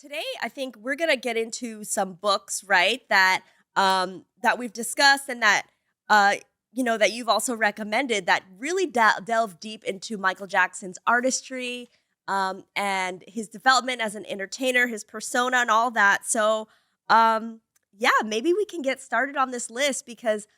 Today I think we're gonna get into some books, right? That we've discussed and that uh that you've also recommended that really delve deep into Michael Jackson's artistry and his development as an entertainer, his persona, and all that. So, um, yeah, maybe we can get started on this list because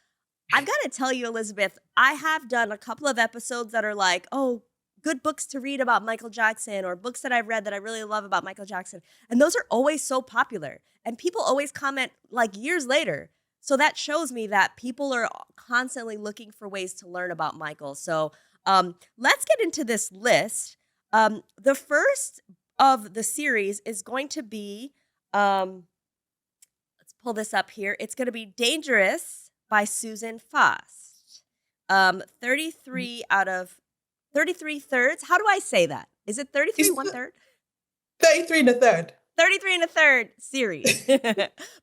I've got to tell you, Elizabeth, I have done a couple of episodes that are like, oh, good books to read about Michael Jackson or books that I've read that I really love about Michael Jackson. And those are always so popular. And people always comment like years later. So that shows me that people are constantly looking for ways to learn about Michael. So let's get into this list. The first of the series is going to be um, let's pull this up here. It's going to be Dangerous by Susan Foss. 33 out of 33 thirds. How do I say that? Is it 33 It's one third? 33 and a third. 33 and a third series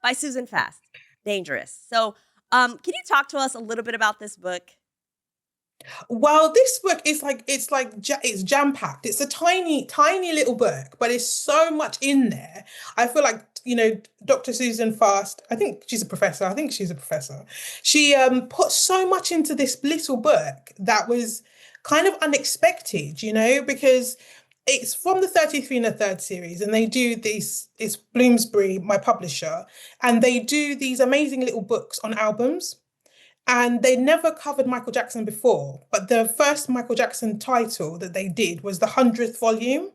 by Susan Fast. Dangerous. So, can you talk to us a little bit about this book? Well, this book is it's jam packed. It's a tiny, tiny little book, but it's so much in there. I feel like Dr. Susan Fast. I think she's a professor. I think she's a professor. She put so much into this little book that was kind of unexpected. Because it's from the 33 and a third series, and they do these. It's Bloomsbury, my publisher, and they do these amazing little books on albums. And they never covered Michael Jackson before, but the first Michael Jackson title that they did was the 100th volume.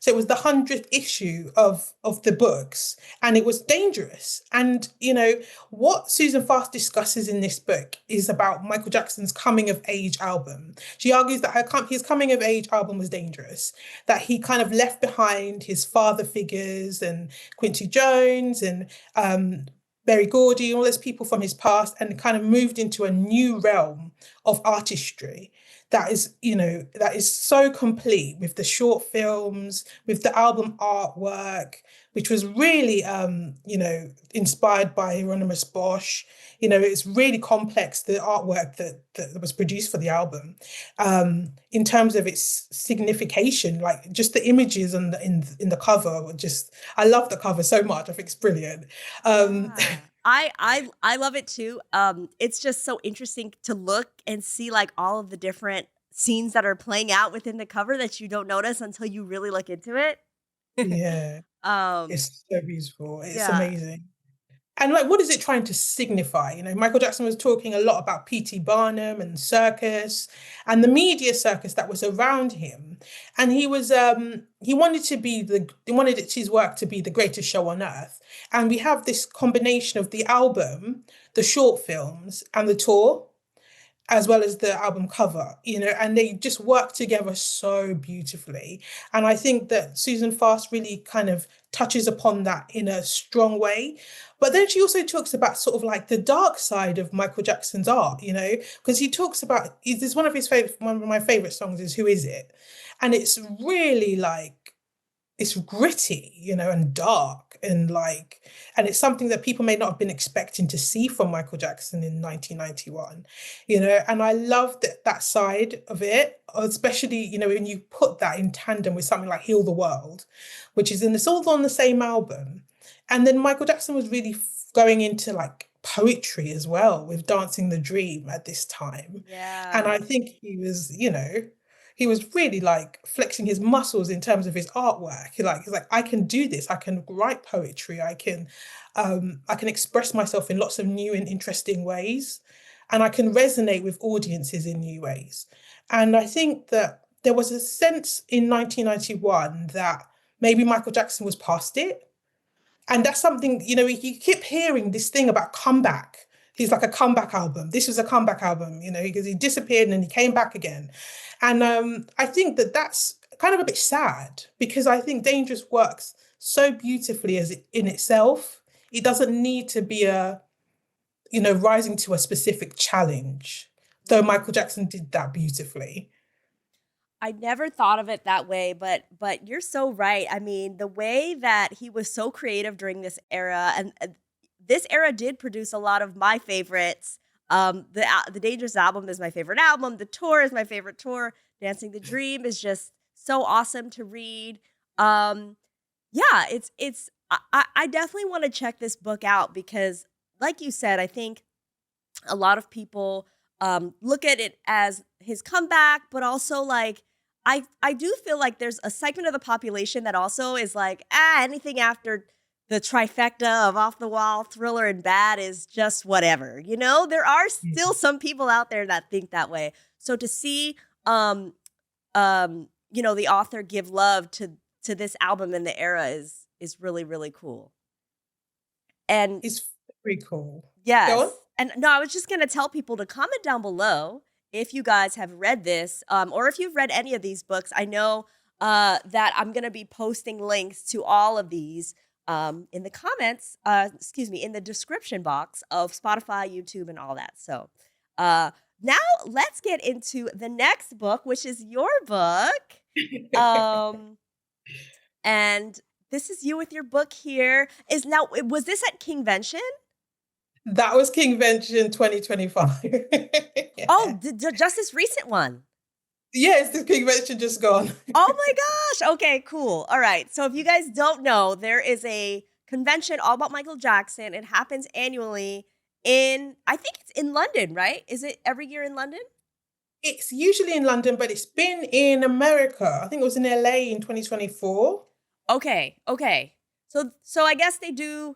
So it was the 100th issue of the books, and it was dangerous. And, what Susan Fast discusses in this book is about Michael Jackson's coming of age album. She argues that his coming of age album was dangerous, that he kind of left behind his father figures and Quincy Jones and Berry Gordy, all those people from his past, and kind of moved into a new realm of artistry that is so complete with the short films, with the album artwork, which was really, inspired by Hieronymus Bosch. It's really complex, the artwork that was produced for the album, in terms of its signification, like just the images and in the cover were just, I love the cover so much. I think it's brilliant. Um, Yeah. I love it too. It's just so interesting to look and see like all of the different scenes that are playing out within the cover that you don't notice until you really look into it. yeah, um, it's so beautiful. It's yeah. amazing. And like, what is it trying to signify? Michael Jackson was talking a lot about P.T. Barnum and circus and the media circus that was around him. And he wanted his work to be the greatest show on earth. And we have this combination of the album, the short films, and the tour, as well as the album cover, and they just work together so beautifully. And I think that Susan Fast really kind of touches upon that in a strong way. But then she also talks about sort of like the dark side of Michael Jackson's art, because he talks about, this one of my favorite songs is Who Is It? And it's really like, it's gritty, and dark and it's something that people may not have been expecting to see from Michael Jackson in 1991, and I love that side of it, especially, when you put that in tandem with something like Heal the World, which is in this all on the same album. And then Michael Jackson was really going into like poetry as well with Dancing the Dream at this time. And I Yeah. think he was really like flexing his muscles in terms of his artwork. He's like, I can do this. I can write poetry. I can express myself in lots of new and interesting ways, and I can resonate with audiences in new ways. And I think that there was a sense in 1991 that maybe Michael Jackson was past it, and that's something, you keep hearing this thing about comeback. He's like a comeback album. This was a comeback album, because he disappeared and then he came back again. And I think that that's kind of a bit sad, because I think Dangerous works so beautifully in itself. It doesn't need to be rising to a specific challenge, though Michael Jackson did that beautifully. I never thought of it that way, but you're so right. I mean, the way that he was so creative during this era, and this era did produce a lot of my favorites. The Dangerous album is my favorite album. The tour is my favorite tour. Dancing the Dream is just so awesome to read. Um, Yeah, I definitely want to check this book out because, like you said, I think a lot of people look at it as his comeback, but also like I do feel like there's a segment of the population that also is like, anything after the trifecta of off the wall, thriller, and bad is just whatever. You know, there are still some people out there that think that way. So to see, you know, the author give love to this album in the era is really really cool. And It's very cool. Go on. yes. And no, I was just going to tell people to comment down below if you guys have read this, or if you've read any of these books. I know that I'm going to be posting links to all of these in the comments, excuse me, in the description box of Spotify, YouTube, and all that. So uh, now let's get into the next book, which is your book. Um, and this is you with your book here. Is now, was this at Kingvention? That was Kingvention 2025. Oh, Yeah. just this recent one. Yes, the Kingvention just gone. Oh my gosh. Okay, cool. All right. So if you guys don't know, there is a convention all about Michael Jackson. It happens annually in, I think it's in London, right? Is it every year in London? It's usually in London, but it's been in America. I think it was in LA in 2024. Okay. Okay. So I guess they do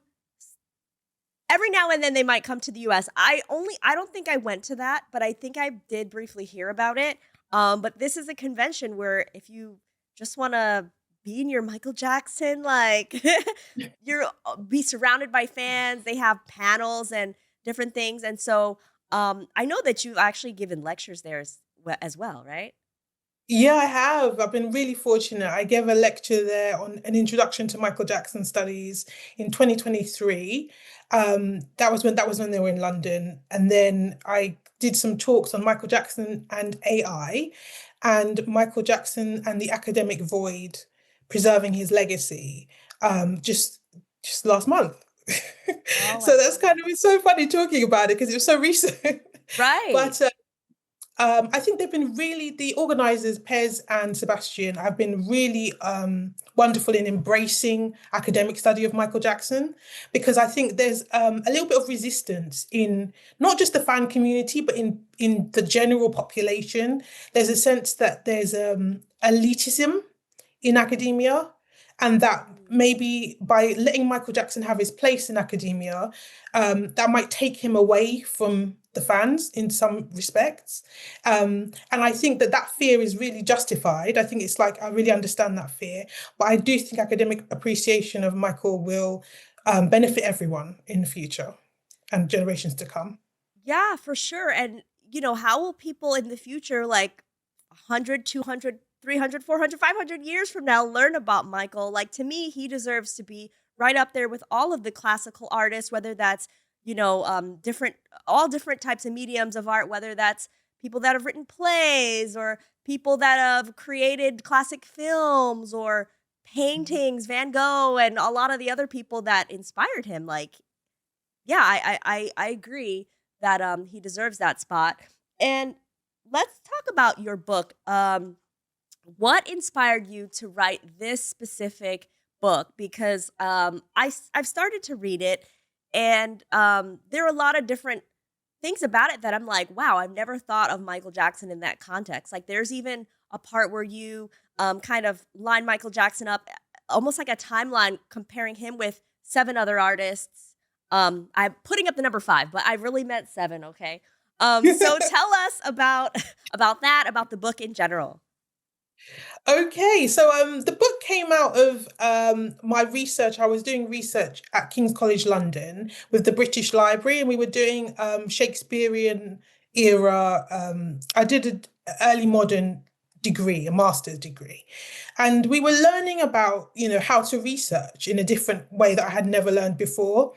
every now and then they might come to the US. I don't think I went to that, but I think I did briefly hear about it. But this is a convention where if you just want to be in your Michael Jackson, like you're be surrounded by fans, they have panels and different things. And so I know that you've actually given lectures there as well, right? Yeah, I have. I've been really fortunate. I gave a lecture there on an introduction to Michael Jackson studies in 2023. That was when they were in London, and then I did some talks on Michael Jackson and AI, and Michael Jackson and the academic void, preserving his legacy. Just last month. Oh, I So that's love kind it. of it's so funny talking about it because it was so recent. Right. But I think they've been really, the organizers, Pez and Sebastian, have been really wonderful in embracing academic study of Michael Jackson, because I think there's a little bit of resistance in not just the fan community, but in the general population. There's a sense that there's elitism in academia, and that Mm. maybe by letting Michael Jackson have his place in academia, that might take him away from the fans in some respects. And I think that that fear is really justified. I think it's like, I really understand that fear, but I do think academic appreciation of Michael will benefit everyone in the future and generations to come. Yeah, for sure. And, you know, how will people in the future, like 100, 200, 300, 400, 500 years from now, learn about Michael? Like, to me, he deserves to be right up there with all of the classical artists, whether that's, you know, all different types of mediums of art, whether that's people that have written plays or people that have created classic films or paintings, Van Gogh, and a lot of the other people that inspired him. Like, yeah, I agree that he deserves that spot. And let's talk about your book. What inspired you to write this specific book? Because I've started to read it, and there are a lot of different things about it that I'm like, wow, I've never thought of Michael Jackson in that context. Like, there's even a part where you kind of line Michael Jackson up, almost like a timeline, comparing him with seven other artists. I'm putting up the number five, but I really meant seven. Okay. So tell us about about that, about the book in general. Okay, so the book came out of my research. I was doing research at King's College London with the British Library, and we were doing Shakespearean era. I did an early modern degree, a master's degree, and we were learning about, how to research in a different way that I had never learned before.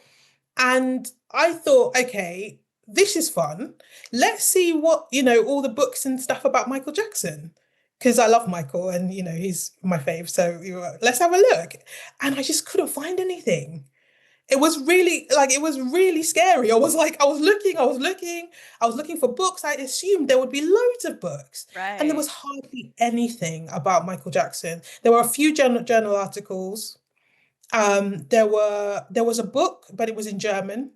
And I thought, okay, this is fun. Let's see what, all the books and stuff about Michael Jackson. Because I love Michael and, he's my fave. So let's have a look. And I just couldn't find anything. It was really scary. I was looking for books. I assumed there would be loads of books. And there Right. was hardly anything about Michael Jackson. There were a few journal articles, There was a book, but it was in German,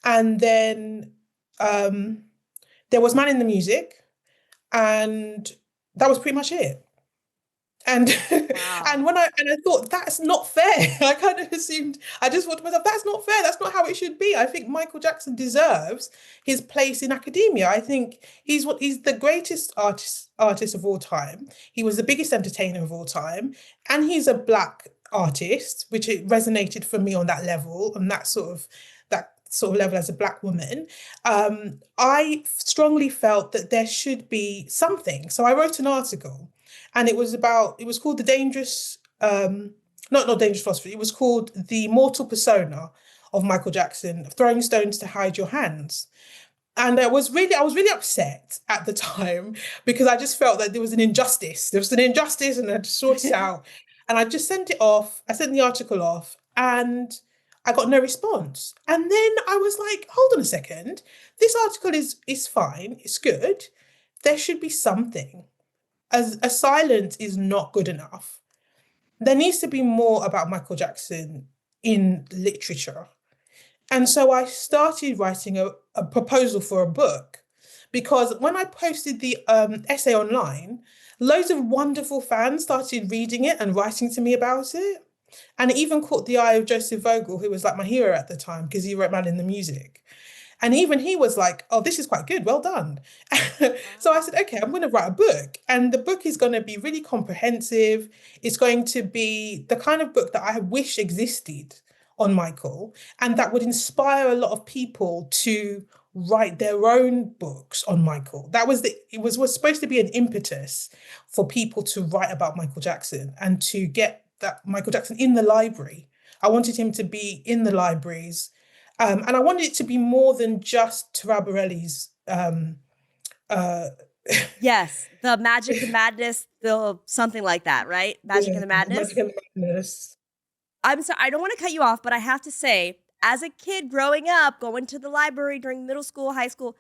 and then um, there was Man in the Music, and that was pretty much it. And Wow. and I thought that's not fair. I kind of assumed I just thought to myself, that's not fair. That's not how it should be. I think Michael Jackson deserves his place in academia. I think he's the greatest artist of all time. He was the biggest entertainer of all time, and he's a black artist, which it resonated for me on that level, on that sort of level as a black woman. I strongly felt that there should be something. So I wrote an article, and it was called the dangerous not dangerous philosophy, it was called the mortal persona of Michael Jackson, throwing stones to hide your hands. And I was really upset at the time because I just felt that there was an injustice. There was an injustice, and I had to sort it out. And I just sent it off. I sent the article off, and I got no response. And then I was like, hold on a second. This article is fine. It's good. There should be something. As a silence is not good enough. There needs to be more about Michael Jackson in literature. And so I started writing a proposal for a book, because when I posted the essay online, loads of wonderful fans started reading it and writing to me about it. And it even caught the eye of Joseph Vogel, who was like my hero at the time because he wrote Man in the Music. And even he was like, oh, this is quite good. Well done. So I Wow. said, okay, I'm going to write a book. And the book is going to be really comprehensive. It's going to be the kind of book that I wish existed on Michael, and that would inspire a lot of people to write their own books on Michael. Was supposed to be an impetus for people to write about Michael Jackson and to get that Michael Jackson in the library. I wanted him to be in the libraries, and I wanted it to be more than just Taraborelli's. Uh, Yes, the Magic, the Madness, the something like that, right? Magic and yeah, the Magic Madness. and the Madness. I'm sorry, I don't want to cut you off, but I have to say, as a kid growing up, going to the library during middle school, high school,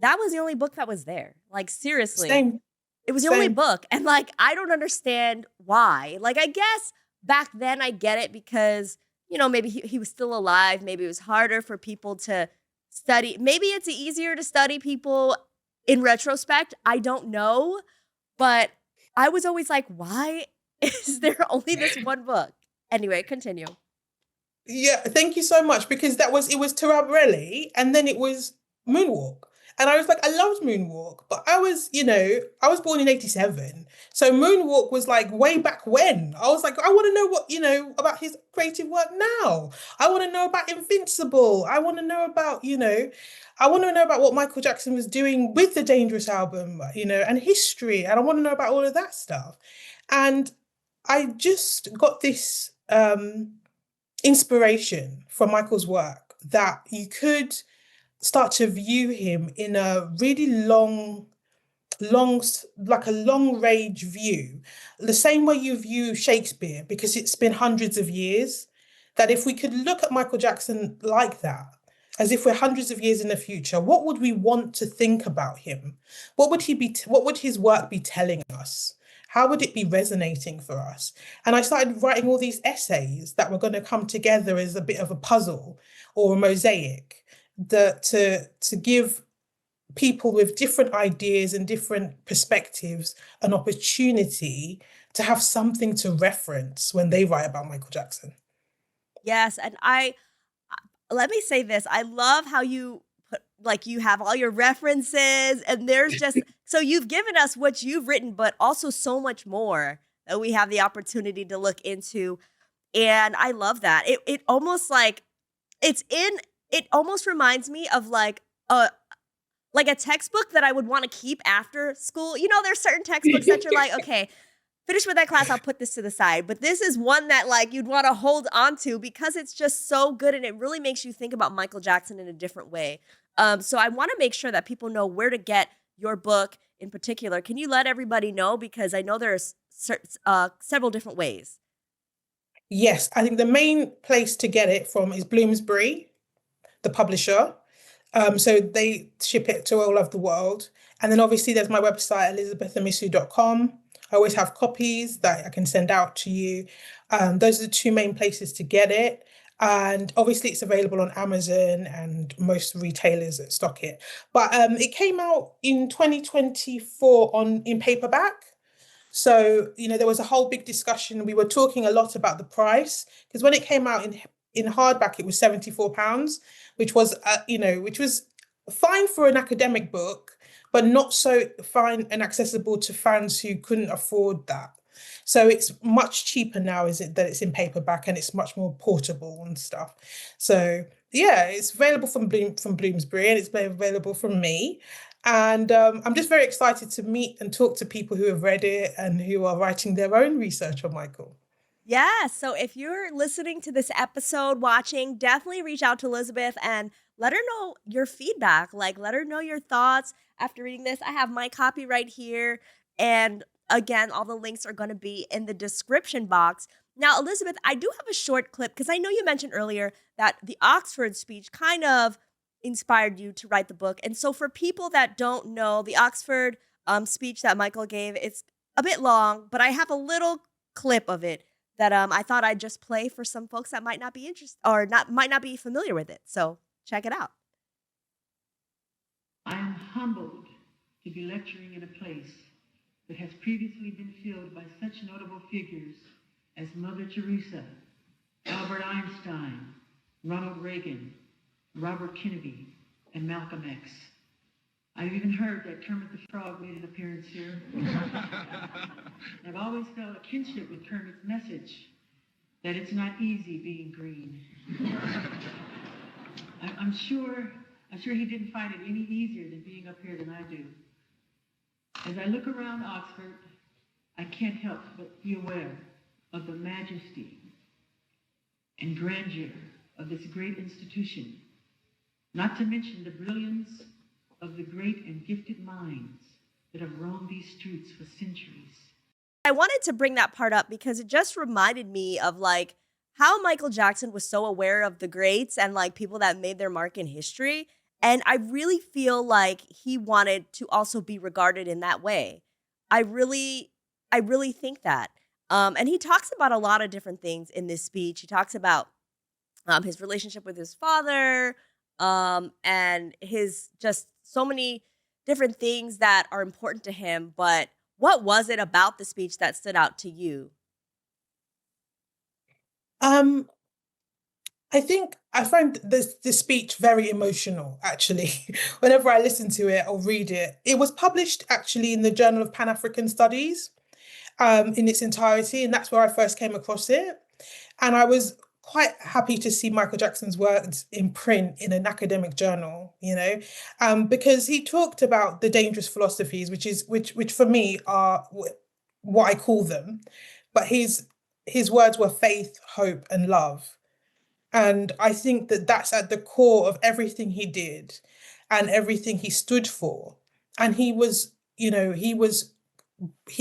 that was the only book that was there. Like, seriously, Same, it was the only same. book. And like, I don't understand why. Like, I guess back then I get it because, maybe he was still alive. Maybe it was harder for people to study. Maybe it's easier to study people in retrospect. I don't know. But I was always like, why is there only this one book? Anyway, continue. Yeah, thank you so much, because it was Taraborelli, and then it was Moonwalk. And I was like, I loved Moonwalk, but I was born in 87. So Moonwalk was like way back when. I was like, I want to know about his creative work now. I want to know about Invincible. I want to know about, I want to know about what Michael Jackson was doing with the Dangerous album, and history. And I want to know about all of that stuff. And I just got this inspiration from Michael's work, that you could start to view him in a really like a long range view, the same way you view Shakespeare, because it's been hundreds of years. That if we could look at Michael Jackson like that, as if we're hundreds of years in the future, what would we want to think about him? What would his work be telling us? How would it be resonating for us? And I started writing all these essays that were going to come together as a bit of a puzzle or a mosaic, to give people with different ideas and different perspectives an opportunity to have something to reference when they write about Michael Jackson. Yes, and let me say this. I love how you put like you have all your references and there's just so you've given us what you've written but also so much more that we have the opportunity to look into and I love that. It almost like it's in it almost reminds me of like a textbook that I would want to keep after school. There's certain textbooks that you're like, okay, finish with that class, I'll put this to the side. But this is one that like you'd want to hold on to because it's just so good and it really makes you think about Michael Jackson in a different way. So I want to make sure that people know where to get your book in particular. Can you let everybody know because I know there's several different ways. Yes, I think the main place to get it from is Bloomsbury, the publisher. So they ship it to all over the world. And then obviously there's my website, elizabethamisu.com. I always have copies that I can send out to you. Those are the two main places to get it. And obviously, it's available on Amazon and most retailers that stock it. But it came out in 2024 in paperback. So, there was a whole big discussion. We were talking a lot about the price because when it came out in hardback, it was £74, which was, which was fine for an academic book, but not so fine and accessible to fans who couldn't afford that. So it's much cheaper now, is it, that it's in paperback and it's much more portable and stuff. So yeah, it's available from Bloomsbury and it's available from me. And I'm just very excited to meet and talk to people who have read it and who are writing their own research on Michael. Yeah, so if you're listening to this episode, watching, definitely reach out to Elizabeth and let her know your feedback. Like, let her know your thoughts after reading this. I have my copy right here. And again, all the links are going to be in the description box. Now, Elizabeth, I do have a short clip because I know you mentioned earlier that the Oxford speech kind of inspired you to write the book. And so, for people that don't know, the Oxford speech that Michael gave, it's a bit long, but I have a little clip of it that I thought I'd just play for some folks that might not be interested or might not be familiar with it. So check it out. I am humbled to be lecturing in a place that has previously been filled by such notable figures as Mother Teresa, Albert Einstein, Ronald Reagan, Robert Kennedy, and Malcolm X. I've even heard that Kermit the Frog made an appearance here. I've always felt a kinship with Kermit's message that it's not easy being green. I'm sure he didn't find it any easier than being up here than I do. As I look around Oxford, I can't help but be aware of the majesty and grandeur of this great institution, not to mention the brilliance of the great and gifted minds that have roamed these streets for centuries. I wanted to bring that part up because it just reminded me of like how Michael Jackson was so aware of the greats and like people that made their mark in history. And I really feel like he wanted to also be regarded in that way. I really, I really think that. And he talks about a lot of different things in this speech. He talks about his relationship with his father, and his just so many different things that are important to him. But what was it about the speech that stood out to you? Um, I think I find this speech very emotional, actually. Whenever I listen to it or read it, it was published actually in the Journal of Pan African Studies, in its entirety, and that's where I first came across it. And I was quite happy to see Michael Jackson's words in print in an academic journal, because he talked about the dangerous philosophies, which for me are what I call them, but his words were faith, hope, and love. And I think that that's at the core of everything he did and everything he stood for. And he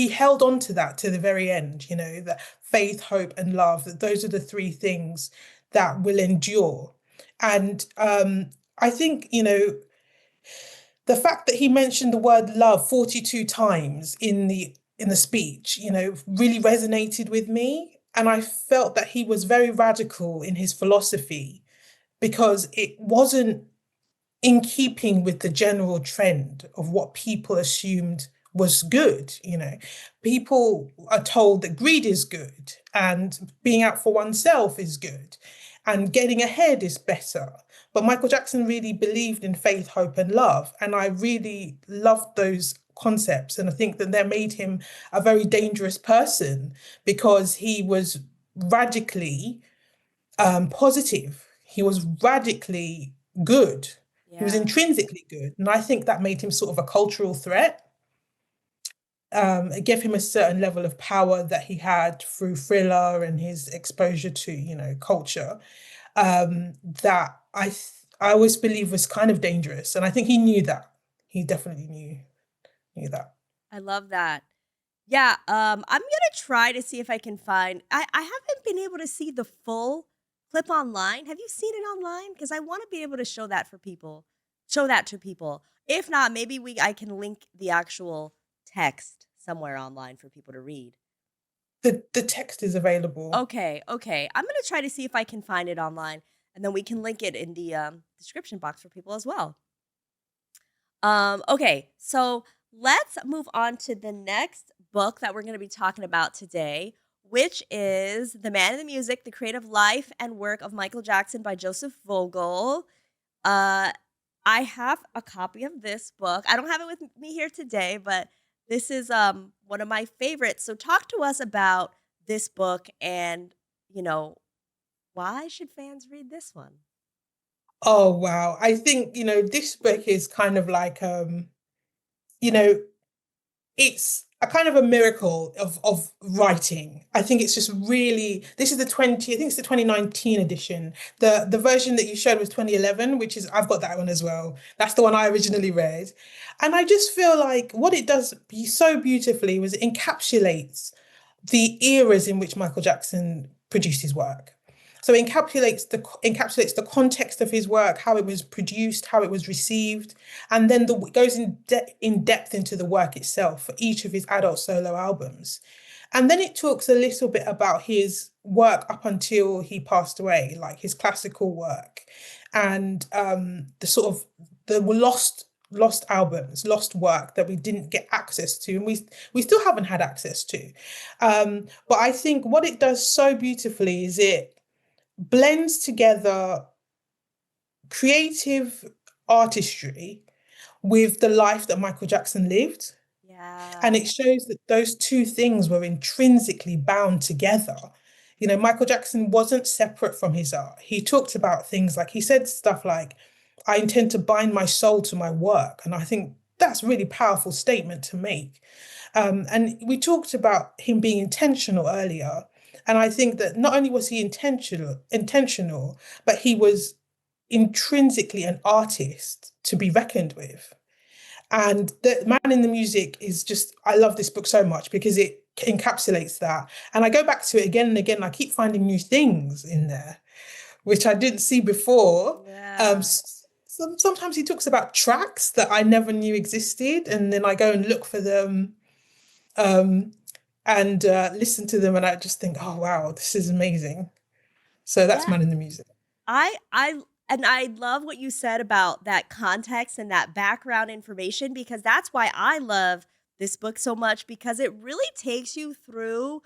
held on to that to the very end, that faith, hope, and love, that those are the three things that will endure. And I think, the fact that he mentioned the word love 42 times in the speech, really resonated with me. And I felt that he was very radical in his philosophy because it wasn't in keeping with the general trend of what people assumed was good. People are told that greed is good and being out for oneself is good and getting ahead is better. But Michael Jackson really believed in faith, hope, and love. And I really loved those concepts. And I think that that made him a very dangerous person because he was radically positive. He was radically good. He was Yeah. intrinsically good. And I think that made him sort of a cultural threat. It gave him a certain level of power that he had through Thriller and his exposure to, culture, that I always believe was kind of dangerous. And I think he knew that. He definitely knew that. I love that. Yeah, I'm gonna try to see if I can find. I haven't been able to see the full clip online. Have you seen it online? Because I want to be able to show that for people. Show that to people. If not, maybe I can link the actual text somewhere online for people to read. The text is available. Okay, okay. I'm gonna try to see if I can find it online, and then we can link it in the description box for people as well. Okay, so let's move on to the next book that we're going to be talking about today, which is The Man in the Music, The Creative Life and Work of Michael Jackson by Joseph Vogel. Uh, I have a copy of this book. I don't have it with me here today, but this is one of my favorites. So talk to us about this book and, you know, why should fans read this one? Oh wow. I think, this book is kind of like you know, it's a kind of a miracle of writing. I think it's just really this is I think it's the 2019 edition. The version that you showed was 2011, which is I've got that one as well. That's the one I originally read. And I just feel like what it does so beautifully was it encapsulates the eras in which Michael Jackson produced his work. So it encapsulates the context of his work, how it was produced, how it was received, and then it goes in depth into the work itself for each of his adult solo albums. And then it talks a little bit about his work up until he passed away, like his classical work, and the sort of the lost albums, lost work that we didn't get access to, and we still haven't had access to. But I think what it does so beautifully is it blends together creative artistry with the life that Michael Jackson lived. And Yeah. it shows that those two things were intrinsically bound together. Michael Jackson wasn't separate from his art. He talked about things like, he said stuff like, I intend to bind my soul to my work. And I think that's a really powerful statement to make. And we talked about him being intentional earlier. And I think that not only was he intentional, but he was intrinsically an artist to be reckoned with. And The Man in the Music is just, I love this book so much because it encapsulates that. And I go back to it again and again. And I keep finding new things in there, which I didn't see before. Yeah. Sometimes he talks about tracks that I never knew existed. And then I go and look for them and listen to them. And I just think, oh, wow, this is amazing. So that's Yeah. Man in the Music. I love what you said about that context and that background information, because that's why I love this book so much, because it really takes you through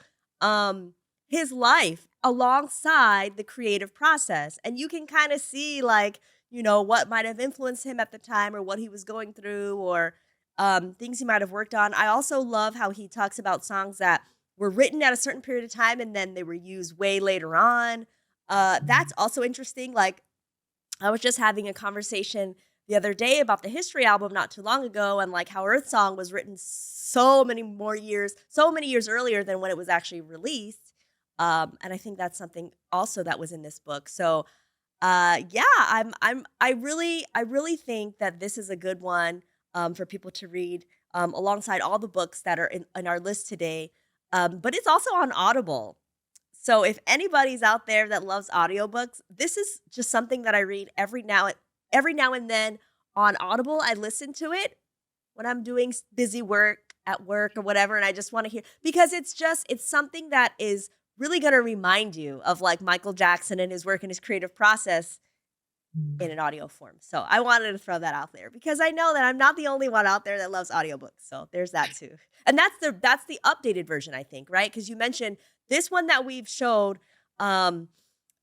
his life alongside the creative process, and you can kind of see, like, what might have influenced him at the time, or what he was going through, or things he might have worked on. I also love how he talks about songs that were written at a certain period of time and then they were used way later on. That's also interesting. Like, I was just having a conversation the other day about the History album not too long ago, and like how Earth Song was written so many years earlier than when it was actually released. And I think that's something also that was in this book. So yeah, I really think that this is a good one for people to read alongside all the books that are in our list today. But it's also on Audible. So if anybody's out there that loves audiobooks, this is just something that I read every now and then on Audible. I listen to it when I'm doing busy work at work or whatever, and I just want to hear, because it's something that is really going to remind you of like Michael Jackson and his work and his creative process in an audio form. So I wanted to throw that out there because I know that I'm not the only one out there that loves audiobooks. So there's that too. And that's the updated version, I think, right? Because you mentioned this one that we've showed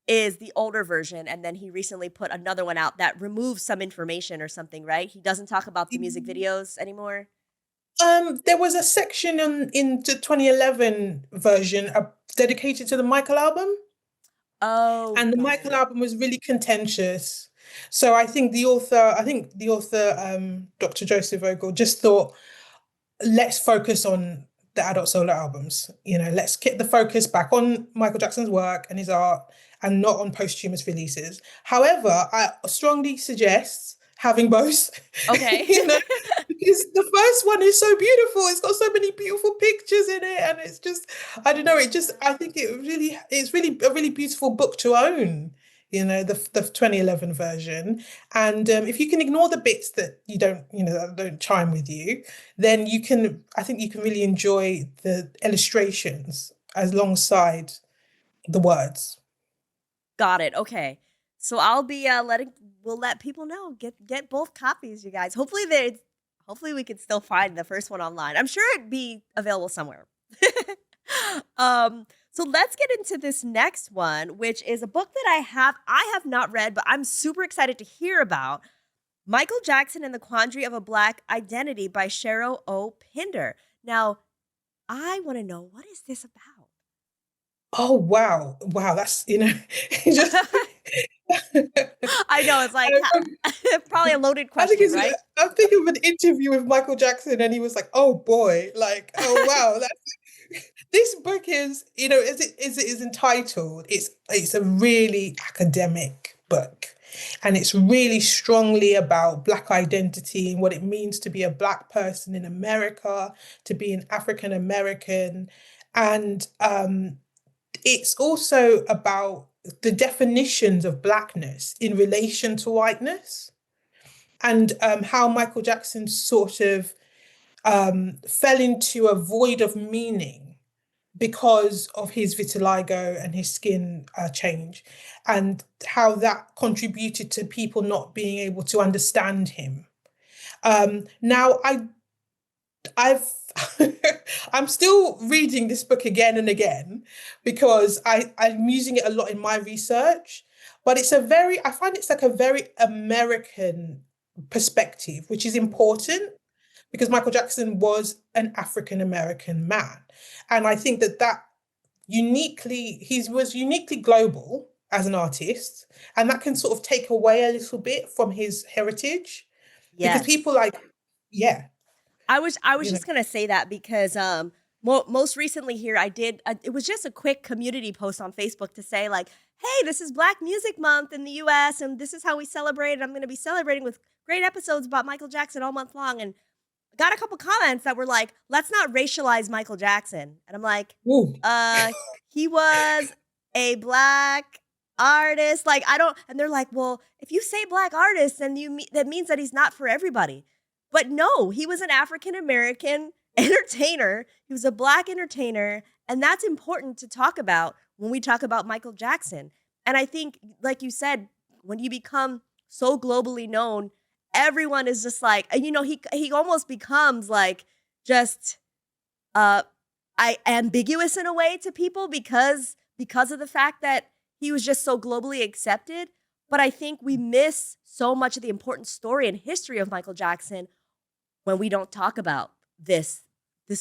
is the older version, and then he recently put another one out that removes some information or something, right? He doesn't talk about the music videos anymore. There was a section in the 2011 version dedicated to the Michael album, Oh, and the got Michael it. album was really contentious. So I think the author, Dr. Joseph Vogel, just thought, let's focus on the adult solo albums. Let's get the focus back on Michael Jackson's work and his art and not on posthumous releases. However, I strongly suggest having both, Okay. because the first one is so beautiful. It's got so many beautiful pictures in it. And it's just, I don't know, I think it's really a really beautiful book to own. the 2011 version. And if you can ignore the bits that you don't, that don't chime with you, then I think you can really enjoy the illustrations alongside the words. Got it. Okay. So I'll be we'll let people know. Get both copies, you guys. Hopefully we can still find the first one online. I'm sure it'd be available somewhere. So let's get into this next one, which is a book that I have not read, but I'm super excited to hear about. Michael Jackson and the Quandary of a Black Identity by Cheryl O. Pinder. Now, I want to know, what is this about? Oh wow. Wow, that's just I know it's like I probably a loaded I think question, right? I'm thinking of an interview with Michael Jackson and he was like, oh boy, like, oh wow, this book is, as it is entitled, it's a really academic book. And it's really strongly about Black identity and what it means to be a Black person in America, to be an African American. And it's also about the definitions of Blackness in relation to whiteness, and how Michael Jackson sort of fell into a void of meaning because of his vitiligo and his skin change, and how that contributed to people not being able to understand him. Now, I've I'm still reading this book again and again because I'm using it a lot in my research, but I find it's like a very American perspective, which is important because Michael Jackson was an African American man. And I think that he was uniquely global as an artist, and that can sort of take away a little bit from his heritage because Yes. people like, yeah, I was you know, just gonna say that because most recently here I did it was just a quick community post on Facebook to say like, hey, this is Black Music Month in the U.S. and this is how we celebrate. And I'm gonna be celebrating with great episodes about Michael Jackson all month long. And I got a couple comments that were like, let's not racialize Michael Jackson. And I'm like, ooh, uh, he was a Black artist. Like I don't. And they're like, well, if you say Black artist, then that means that he's not for everybody. But no, he was an African American entertainer. He was a Black entertainer. And that's important to talk about when we talk about Michael Jackson. And I think, like you said, when you become so globally known, everyone is just like, he almost becomes like just uh ambiguous in a way to people because of the fact that he was just so globally accepted. But I think we miss so much of the important story and history of Michael Jackson when we don't talk about this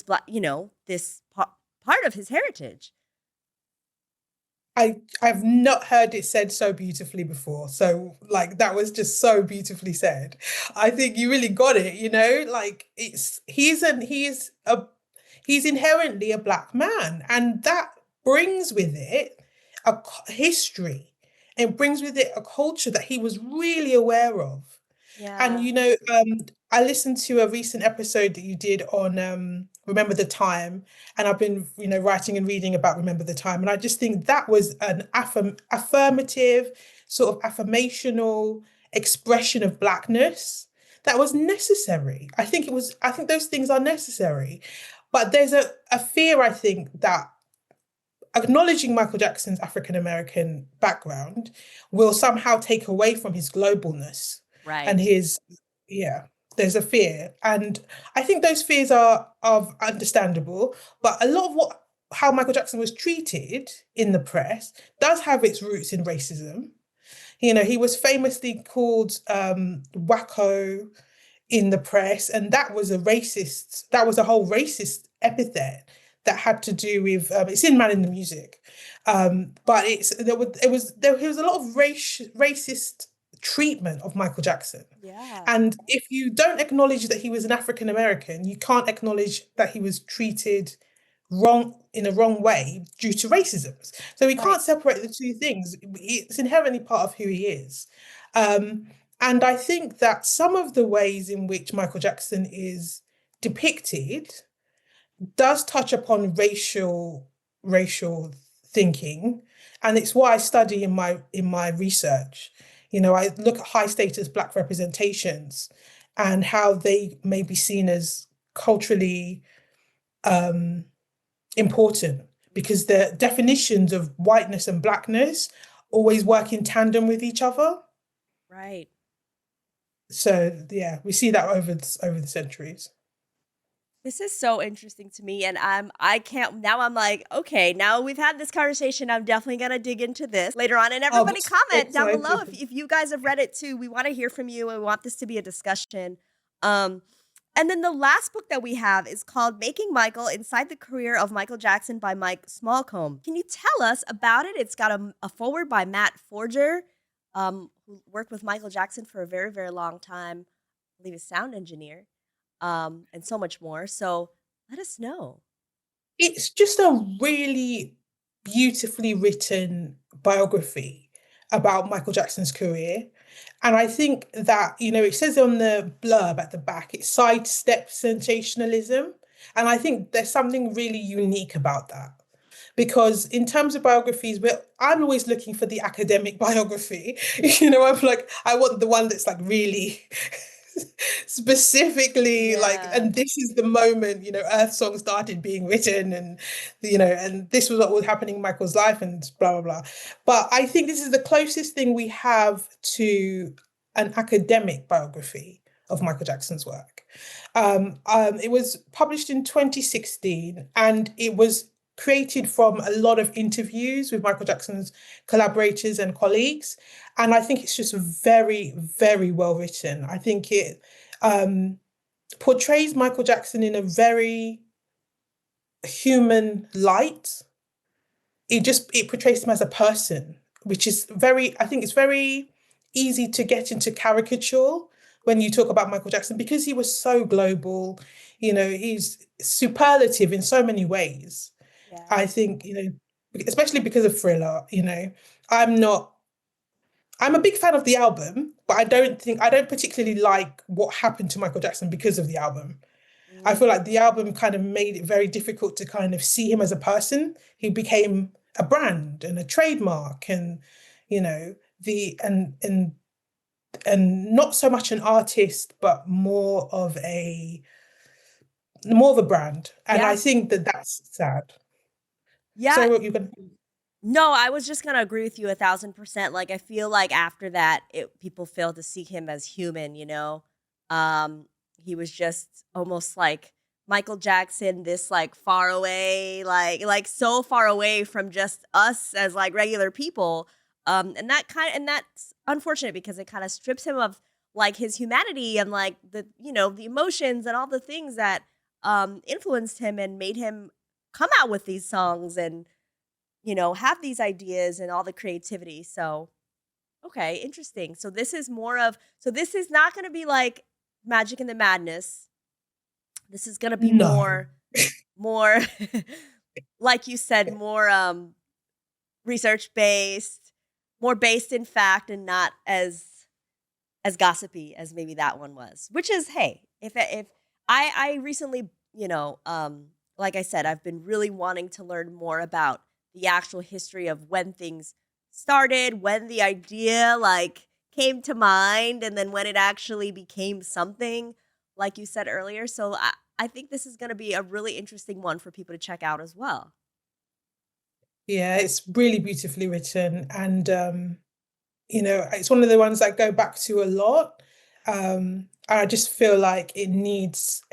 black, this part of his heritage. I've not heard it said so beautifully before. So like that was just so beautifully said. I think you really got it, like he's inherently a Black man, and that brings with it history, and brings with it a culture that he was really aware of. And Yeah. I listened to a recent episode that you did on Remember the Time, and I've been, writing and reading about Remember the Time, and I just think that was an affirmative, sort of affirmational expression of Blackness that was necessary. I think those things are necessary, but there's a fear, I think, that acknowledging Michael Jackson's African American background will somehow take away from his globalness and Right. his, yeah, there's a fear. And I think those fears are understandable, but a lot of how Michael Jackson was treated in the press does have its roots in racism. He was famously called wacko in the press, and that was a whole racist epithet that had to do with it's in Man in the Music, but there was a lot of racist treatment of Michael Jackson. Yeah. And if you don't acknowledge that he was an African American, you can't acknowledge that he was treated wrong in a wrong way due to racism. So we Right. can't separate the two things. It's inherently part of who he is. Um, and I think that some of the ways in which Michael Jackson is depicted does touch upon racial thinking, And it's what I study in my research. I look at high status Black representations and how they may be seen as culturally um, important, because the definitions of whiteness and blackness always work in tandem with each other. Right. So yeah, we see that over the centuries. This is so interesting to me, and I can't now. I'm like, okay, now we've had this conversation. I'm definitely gonna dig into this later on. And I'm everybody, comment down below excited. if you guys have read it too. We want to hear from you, and we want this to be a discussion. Um, and then the last book that we have is called "Making Michael: Inside the Career of Michael Jackson" by Mike Smallcombe. Can you tell us about it? It's got a foreword by Matt Forger, who worked with Michael Jackson for a very, very long time. I believe he's sound engineer, and so much more. So let us know. It's just a really beautifully written biography about Michael Jackson's career. And I think that, it says on the blurb at the back, it sidesteps sensationalism. And I think there's something really unique about that. Because in terms of biographies, I'm always looking for the academic biography. I'm like, I want the one that's like really specifically like, Yeah. and this is the moment, Earth Song started being written, and and this was what was happening in Michael's life, and blah blah blah. But I think this is the closest thing we have to an academic biography of Michael Jackson's work. It was published in 2016, and it was created from a lot of interviews with Michael Jackson's collaborators and colleagues. And I think it's just very, very well written. I think it portrays Michael Jackson in a very human light. It portrays him as a person, which is I think it's very easy to get into caricature when you talk about Michael Jackson, because he was so global. He's superlative in so many ways. Yeah. I think, especially because of Thriller, I'm not, I'm a big fan of the album, but I don't particularly like what happened to Michael Jackson because of the album. I feel Mm, like the album kind of made it very difficult to kind of see him as a person. He became a brand and a trademark, and, the, and not so much an artist, but more of a brand. And I yeah. think that that's sad. Yeah. So what you going to No, I was just gonna agree with you 1,000%. Like, I feel like after that, people failed to see him as human. He was just almost like Michael Jackson, this like far away, like so far away from just us as like regular people. And that's unfortunate because it kind of strips him of like his humanity and like the emotions and all the things that influenced him and made him come out with these songs and have these ideas and all the creativity. So, okay, interesting. So this is not going to be like Magic and the Madness. This is going to be No. more like you said, more research based, more based in fact and not as gossipy as maybe that one was. Which is, hey, if I recently, like I said, I've been really wanting to learn more about the actual history of when things started, when the idea like came to mind, and then when it actually became something, like you said earlier. So I think this is going to be a really interesting one for people to check out as well. Yeah, it's really beautifully written. And it's one of the ones I go back to a lot. I just feel like it needs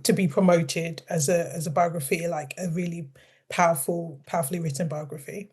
to be promoted as a biography, like a really powerfully written biography.